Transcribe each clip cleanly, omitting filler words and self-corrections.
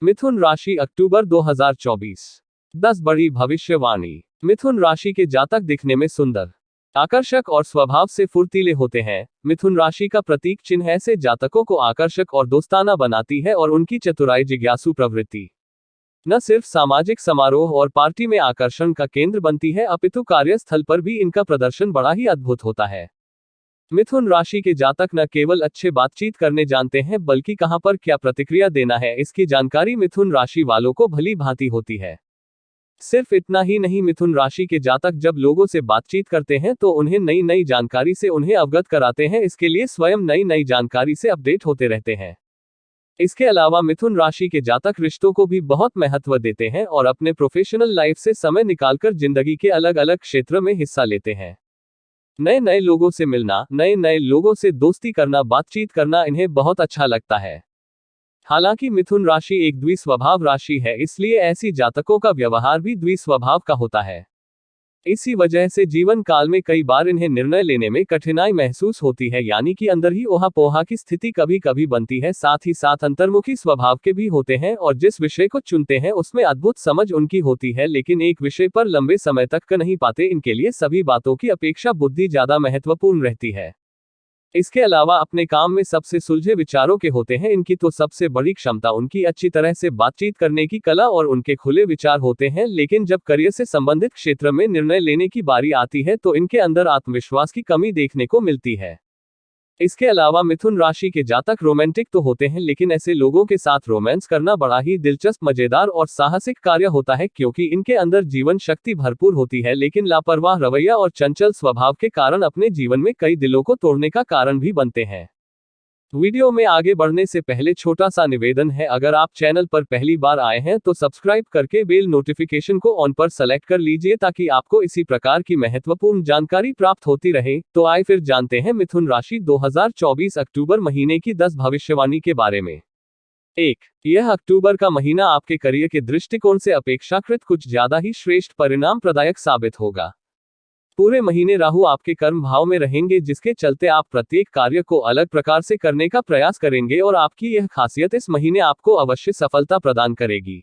मिथुन राशि अक्टूबर 2024। 10 बड़ी भविष्यवाणी। मिथुन राशि के जातक दिखने में सुंदर, आकर्षक और स्वभाव से फुर्तीले होते हैं। मिथुन राशि का प्रतीक चिन्ह ऐसे जातकों को आकर्षक और दोस्ताना बनाती है और उनकी चतुराई जिज्ञासु प्रवृत्ति न सिर्फ सामाजिक समारोह और पार्टी में आकर्षण का केंद्र बनती है, अपितु कार्यस्थल पर भी इनका प्रदर्शन बड़ा ही अद्भुत होता है। मिथुन राशि के जातक न केवल अच्छे बातचीत करने जानते हैं, बल्कि कहां पर क्या प्रतिक्रिया देना है इसकी जानकारी मिथुन राशि वालों को भली भांति होती है। सिर्फ इतना ही नहीं, मिथुन राशि के जातक जब लोगों से बातचीत करते हैं तो उन्हें नई नई जानकारी से उन्हें अवगत कराते हैं, इसके लिए स्वयं नई नई जानकारी से अपडेट होते रहते हैं। इसके अलावा मिथुन राशि के जातक रिश्तों को भी बहुत महत्व देते हैं और अपने प्रोफेशनल लाइफ से समय निकालकर जिंदगी के अलग अलग क्षेत्र में हिस्सा लेते हैं। नए नए लोगों से मिलना, नए नए लोगों से दोस्ती करना, बातचीत करना इन्हें बहुत अच्छा लगता है। हालांकि मिथुन राशि एक द्विस्वभाव राशि है, इसलिए ऐसी जातकों का व्यवहार भी द्विस्वभाव का होता है। इसी वजह से जीवन काल में कई बार इन्हें निर्णय लेने में कठिनाई महसूस होती है, यानी कि अंदर ही ओहा-पोहा की स्थिति कभी कभी बनती है। साथ ही साथ अंतर्मुखी स्वभाव के भी होते हैं और जिस विषय को चुनते हैं उसमें अद्भुत समझ उनकी होती है, लेकिन एक विषय पर लंबे समय तक कर नहीं पाते। इनके लिए सभी बातों की अपेक्षा बुद्धि ज्यादा महत्वपूर्ण रहती है। इसके अलावा अपने काम में सबसे सुलझे विचारों के होते हैं। इनकी तो सबसे बड़ी क्षमता उनकी अच्छी तरह से बातचीत करने की कला और उनके खुले विचार होते हैं, लेकिन जब करियर से संबंधित क्षेत्र में निर्णय लेने की बारी आती है तो इनके अंदर आत्मविश्वास की कमी देखने को मिलती है। इसके अलावा मिथुन राशि के जातक रोमांटिक तो होते हैं, लेकिन ऐसे लोगों के साथ रोमांस करना बड़ा ही दिलचस्प, मजेदार और साहसिक कार्य होता है, क्योंकि इनके अंदर जीवन शक्ति भरपूर होती है, लेकिन लापरवाह रवैया और चंचल स्वभाव के कारण अपने जीवन में कई दिलों को तोड़ने का कारण भी बनते हैं। वीडियो में आगे बढ़ने से पहले छोटा सा निवेदन है, अगर आप चैनल पर पहली बार आए हैं तो सब्सक्राइब करके बेल नोटिफिकेशन को ऑन पर सेलेक्ट कर लीजिए ताकि आपको इसी प्रकार की महत्वपूर्ण जानकारी प्राप्त होती रहे। तो आइए फिर जानते हैं मिथुन राशि 2024 अक्टूबर महीने की 10 भविष्यवाणी के बारे में। 1. यह अक्टूबर का महीना आपके करियर के दृष्टिकोण से अपेक्षाकृत कुछ ज्यादा ही श्रेष्ठ परिणाम प्रदायक साबित होगा। पूरे महीने राहु आपके कर्म भाव में रहेंगे, जिसके चलते आप प्रत्येक कार्य को अलग प्रकार से करने का प्रयास करेंगे और आपकी यह खासियत इस महीने आपको अवश्य सफलता प्रदान करेगी।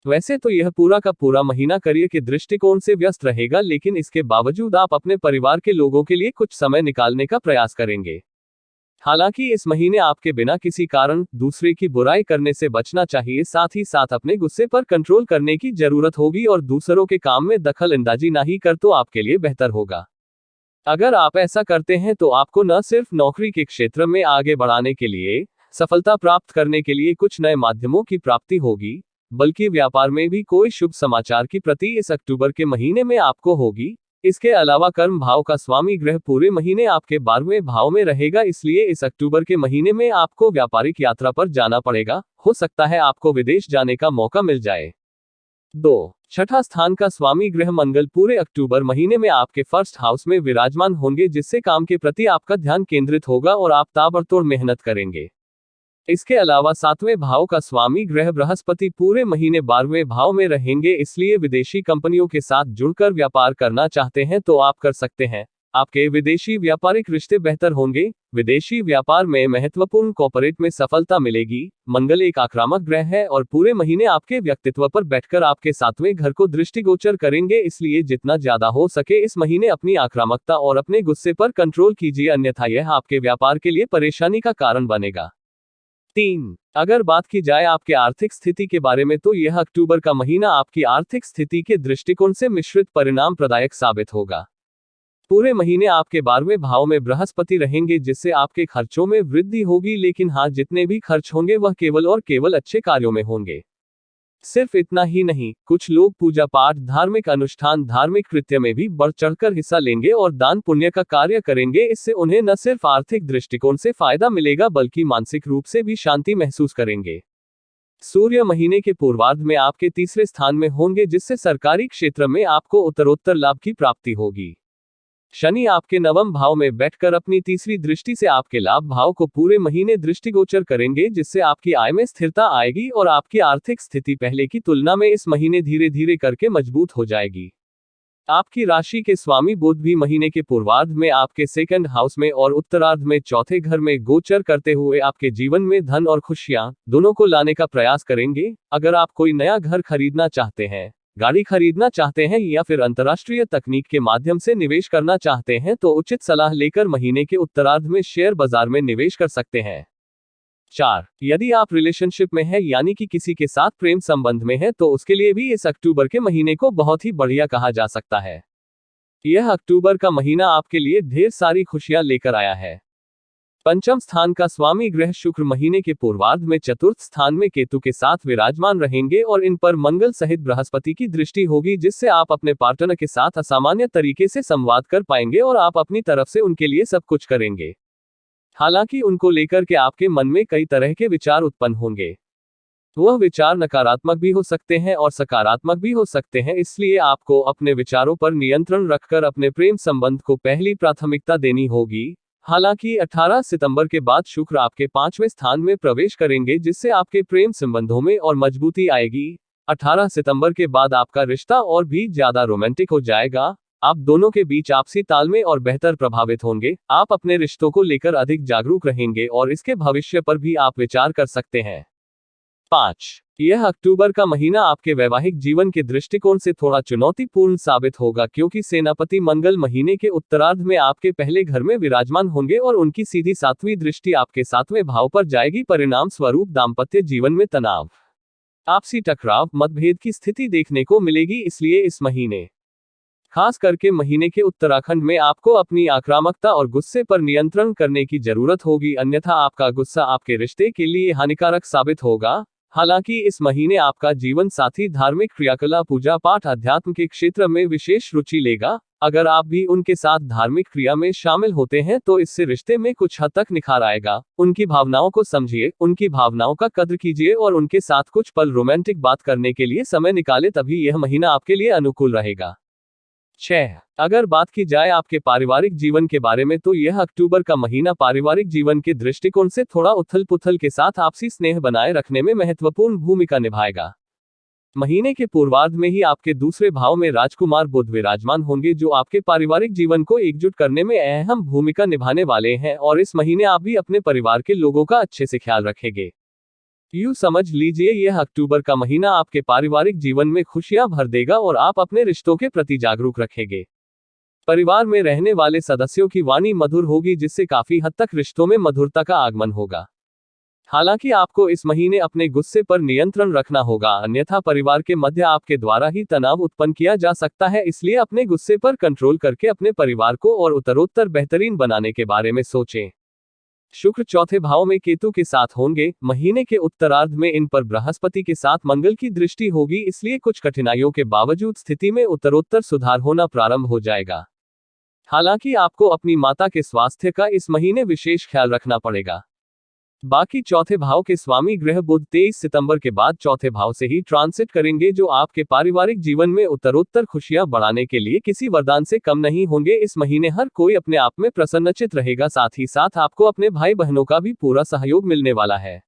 वैसे तो यह पूरा का पूरा महीना करियर के दृष्टिकोण से व्यस्त रहेगा, लेकिन इसके बावजूद आप अपने परिवार के लोगों के लिए कुछ समय निकालने का प्रयास करेंगे। हालांकि इस महीने आपके बिना किसी कारण दूसरे की बुराई करने से बचना चाहिए। साथ ही साथ अपने गुस्से पर कंट्रोल करने की जरूरत होगी और दूसरों के काम में दखल अंदाजी ना ही कर तो आपके लिए बेहतर होगा। अगर आप ऐसा करते हैं तो आपको न सिर्फ नौकरी के क्षेत्र में आगे बढ़ाने के लिए, सफलता प्राप्त करने के लिए कुछ नए माध्यमों की प्राप्ति होगी, बल्कि व्यापार में भी कोई शुभ समाचार की प्रति इस अक्टूबर के महीने में आपको होगी। इसके अलावा कर्म भाव का स्वामी ग्रह पूरे महीने आपके 12वें भाव में रहेगा, इसलिए इस अक्टूबर के महीने में आपको व्यापारिक यात्रा पर जाना पड़ेगा। हो सकता है आपको विदेश जाने का मौका मिल जाए। 2. छठा स्थान का स्वामी ग्रह मंगल पूरे अक्टूबर महीने में आपके फर्स्ट हाउस में विराजमान होंगे, जिससे काम के प्रति आपका ध्यान केंद्रित होगा और आप ताबड़तोड़ मेहनत करेंगे। इसके अलावा 7वें भाव का स्वामी ग्रह बृहस्पति पूरे महीने 12वें भाव में रहेंगे, इसलिए विदेशी कंपनियों के साथ जुड़कर व्यापार करना चाहते हैं तो आप कर सकते हैं। आपके विदेशी व्यापारिक रिश्ते बेहतर होंगे। विदेशी व्यापार में महत्वपूर्ण कॉर्पोरेट में सफलता मिलेगी। मंगल एक आक्रामक ग्रह है और पूरे महीने आपके व्यक्तित्व पर बैठकर आपके 7वें घर को दृष्टिगोचर करेंगे, इसलिए जितना ज्यादा हो सके इस महीने अपनी आक्रामकता और अपने गुस्से पर कंट्रोल कीजिए, अन्यथा यह आपके व्यापार के लिए परेशानी का कारण बनेगा। 3. अगर बात की जाए आपके आर्थिक स्थिति के बारे में तो यह अक्टूबर का महीना आपकी आर्थिक स्थिति के दृष्टिकोण से मिश्रित परिणाम प्रदायक साबित होगा। पूरे महीने आपके 12वें भाव में बृहस्पति रहेंगे, जिससे आपके खर्चों में वृद्धि होगी, लेकिन हाँ, जितने भी खर्च होंगे वह केवल और केवल अच्छे कार्यों में होंगे। सिर्फ इतना ही नहीं, कुछ लोग पूजा पाठ, धार्मिक अनुष्ठान, धार्मिक कृत्य में भी बढ़ चढ़कर हिस्सा लेंगे और दान पुण्य का कार्य करेंगे। इससे उन्हें न सिर्फ आर्थिक दृष्टिकोण से फायदा मिलेगा, बल्कि मानसिक रूप से भी शांति महसूस करेंगे। सूर्य महीने के पूर्वार्ध में आपके 3रे स्थान में होंगे, जिससे सरकारी क्षेत्र में आपको उत्तरोत्तर लाभ की प्राप्ति होगी। शनि आपके 9वें भाव में बैठकर अपनी तीसरी दृष्टि से आपके लाभ भाव को पूरे महीने दृष्टिगोचर करेंगे, जिससे आपकी आय में स्थिरता आएगी और आपकी आर्थिक स्थिति पहले की तुलना में इस महीने धीरे धीरे करके मजबूत हो जाएगी। आपकी राशि के स्वामी बुध भी महीने के पूर्वार्ध में आपके सेकंड हाउस में और उत्तरार्ध में चौथे घर में गोचर करते हुए आपके जीवन में धन और खुशियां दोनों को लाने का प्रयास करेंगे। अगर आप कोई नया घर खरीदना चाहते हैं, गाड़ी खरीदना चाहते हैं या फिर अंतर्राष्ट्रीय तकनीक के माध्यम से निवेश करना चाहते हैं तो उचित सलाह लेकर महीने के उत्तरार्ध में शेयर बाजार में निवेश कर सकते हैं। 4. यदि आप रिलेशनशिप में हैं यानी कि किसी के साथ प्रेम संबंध में हैं तो उसके लिए भी इस अक्टूबर के महीने को बहुत ही बढ़िया कहा जा सकता है। यह अक्टूबर का महीना आपके लिए ढेर सारी खुशियां लेकर आया है। पंचम स्थान का स्वामी ग्रह शुक्र महीने के पूर्वार्ध में चतुर्थ स्थान में केतु के साथ विराजमान रहेंगे और इन पर मंगल सहित बृहस्पति की दृष्टि होगी, जिससे आप अपने पार्टनर के साथ असामान्य तरीके से संवाद कर पाएंगे और आप अपनी तरफ से उनके लिए सब कुछ करेंगे। हालांकि उनको लेकर के आपके मन में कई तरह के विचार उत्पन्न होंगे। वह विचार नकारात्मक भी हो सकते हैं और सकारात्मक भी हो सकते हैं, इसलिए आपको अपने विचारों पर नियंत्रण रखकर अपने प्रेम संबंध को पहली प्राथमिकता देनी होगी। हालांकि 18 सितंबर के बाद शुक्र आपके 5वें स्थान में प्रवेश करेंगे, जिससे आपके प्रेम संबंधों में और मजबूती आएगी। 18 सितंबर के बाद आपका रिश्ता और भी ज्यादा रोमांटिक हो जाएगा। आप दोनों के बीच आपसी तालमेल और बेहतर प्रभावित होंगे। आप अपने रिश्तों को लेकर अधिक जागरूक रहेंगे और इसके भविष्य पर भी आप विचार कर सकते हैं। 5. यह अक्टूबर का महीना आपके वैवाहिक जीवन के दृष्टिकोण से थोड़ा चुनौतीपूर्ण साबित होगा, क्योंकि सेनापति मंगल महीने के उत्तरार्ध में आपके पहले घर में विराजमान होंगे और उनकी सीधी 7वीं दृष्टि आपके 7वें भाव पर जाएगी। परिणाम स्वरूप दाम्पत्य जीवन में तनाव, आपसी टकराव, मतभेद की स्थिति देखने को मिलेगी। इसलिए इस महीने, खास करके महीने के उत्तराखंड में, आपको अपनी आक्रामकता और गुस्से पर नियंत्रण करने की जरूरत होगी, अन्यथा आपका गुस्सा आपके रिश्ते के लिए हानिकारक साबित होगा। हालांकि इस महीने आपका जीवन साथी धार्मिक क्रियाकलाप, पूजा पाठ, अध्यात्म के क्षेत्र में विशेष रुचि लेगा। अगर आप भी उनके साथ धार्मिक क्रिया में शामिल होते हैं तो इससे रिश्ते में कुछ हद तक निखार आएगा। उनकी भावनाओं को समझिए, उनकी भावनाओं का कद्र कीजिए और उनके साथ कुछ पल रोमांटिक बात करने के लिए समय निकालें, तभी यह महीना आपके लिए अनुकूल रहेगा। 6. अगर बात की जाए आपके पारिवारिक जीवन के बारे में तो यह अक्टूबर का महीना पारिवारिक जीवन के दृष्टिकोण से थोड़ा उथल पुथल के साथ आपसी स्नेह बनाए रखने में महत्वपूर्ण भूमिका निभाएगा। महीने के पूर्वार्ध में ही आपके दूसरे भाव में राजकुमार बुध विराजमान होंगे, जो आपके पारिवारिक जीवन को एकजुट करने में अहम भूमिका निभाने वाले हैं और इस महीने आप भी अपने परिवार के लोगों का अच्छे से ख्याल रखेंगे। यूं समझ लीजिए यह अक्टूबर का महीना आपके पारिवारिक जीवन में खुशियां भर देगा और आप अपने रिश्तों के प्रति जागरूक रखेंगे। परिवार में रहने वाले सदस्यों की वाणी मधुर होगी, जिससे काफी हद तक रिश्तों में मधुरता का आगमन होगा। हालांकि आपको इस महीने अपने गुस्से पर नियंत्रण रखना होगा, अन्यथा परिवार के मध्य आपके द्वारा ही तनाव उत्पन्न किया जा सकता है। इसलिए अपने गुस्से पर कंट्रोल करके अपने परिवार को और उत्तरोत्तर बेहतरीन बनाने के बारे में सोचें। शुक्र चौथे भाव में केतु के साथ होंगे। महीने के उत्तरार्ध में इन पर बृहस्पति के साथ मंगल की दृष्टि होगी, इसलिए कुछ कठिनाइयों के बावजूद स्थिति में उत्तरोत्तर सुधार होना प्रारंभ हो जाएगा। हालांकि आपको अपनी माता के स्वास्थ्य का इस महीने विशेष ख्याल रखना पड़ेगा। बाकी चौथे भाव के स्वामी ग्रह बुध 23 सितंबर के बाद चौथे भाव से ही ट्रांसिट करेंगे, जो आपके पारिवारिक जीवन में उत्तरोत्तर खुशियां बढ़ाने के लिए किसी वरदान से कम नहीं होंगे। इस महीने हर कोई अपने आप में प्रसन्नचित रहेगा, साथ ही साथ आपको अपने भाई बहनों का भी पूरा सहयोग मिलने वाला है।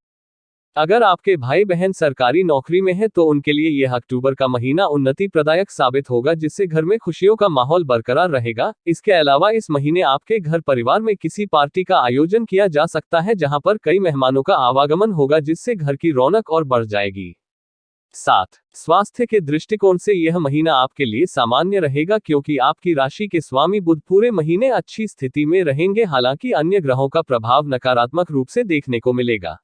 अगर आपके भाई बहन सरकारी नौकरी में है तो उनके लिए यह अक्टूबर का महीना उन्नति प्रदायक साबित होगा, जिससे घर में खुशियों का माहौल बरकरार रहेगा। इसके अलावा इस महीने आपके घर परिवार में किसी पार्टी का आयोजन किया जा सकता है, जहां पर कई मेहमानों का आवागमन होगा, जिससे घर की रौनक और बढ़ जाएगी। 7. स्वास्थ्य के दृष्टिकोण से यह महीना आपके लिए सामान्य रहेगा, क्योंकि आपकी राशि के स्वामी बुध पूरे महीने अच्छी स्थिति में रहेंगे। हालांकि अन्य ग्रहों का प्रभाव नकारात्मक रूप से देखने को मिलेगा,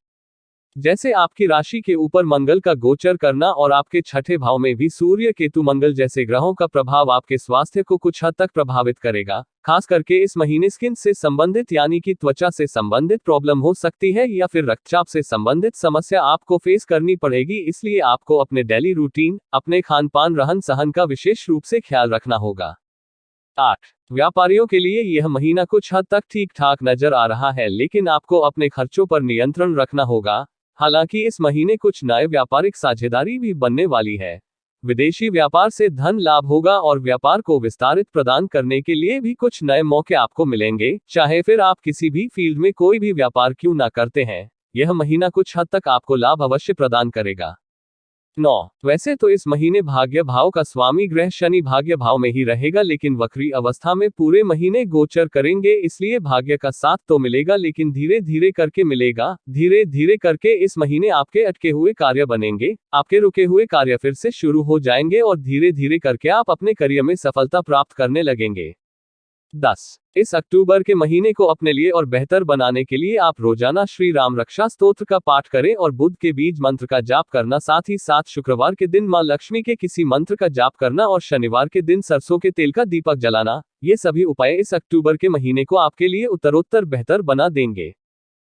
जैसे आपकी राशि के ऊपर मंगल का गोचर करना और आपके छठे भाव में भी सूर्य, केतु, मंगल जैसे ग्रहों का प्रभाव आपके स्वास्थ्य को कुछ हद तक प्रभावित करेगा। खास करके इस महीने स्किन से संबंधित यानी कि त्वचा से संबंधित प्रॉब्लम हो सकती है या फिर रक्तचाप से संबंधित समस्या आपको फेस करनी पड़ेगी। इसलिए आपको अपने डेली रूटीन, अपने खान पान, रहन सहन का विशेष रूप से ख्याल रखना होगा। 8. व्यापारियों के लिए यह महीना कुछ हद तक ठीक ठाक नजर आ रहा है, लेकिन आपको अपने खर्चों पर नियंत्रण रखना होगा। हालांकि इस महीने कुछ नए व्यापारिक साझेदारी भी बनने वाली है। विदेशी व्यापार से धन लाभ होगा और व्यापार को विस्तारित प्रदान करने के लिए भी कुछ नए मौके आपको मिलेंगे। चाहे फिर आप किसी भी फील्ड में कोई भी व्यापार क्यों ना करते हैं, यह महीना कुछ हद तक आपको लाभ अवश्य प्रदान करेगा। 9। वैसे तो इस महीने भाग्य भाव का स्वामी ग्रह शनि भाग्य भाव में ही रहेगा, लेकिन वक्री अवस्था में पूरे महीने गोचर करेंगे, इसलिए भाग्य का साथ तो मिलेगा लेकिन धीरे धीरे करके मिलेगा। धीरे धीरे करके इस महीने आपके अटके हुए कार्य बनेंगे, आपके रुके हुए कार्य फिर से शुरू हो जाएंगे और धीरे धीरे करके आप अपने करियर में सफलता प्राप्त करने लगेंगे। 10। इस अक्टूबर के महीने को अपने लिए और बेहतर बनाने के लिए आप रोजाना श्री राम रक्षा स्तोत्र का पाठ करें और बुध के बीज मंत्र का जाप करना, साथ ही साथ शुक्रवार के दिन मां लक्ष्मी के किसी मंत्र का जाप करना और शनिवार के दिन सरसों के तेल का दीपक जलाना। ये सभी उपाय इस अक्टूबर के महीने को आपके लिए उत्तरोत्तर बेहतर बना देंगे।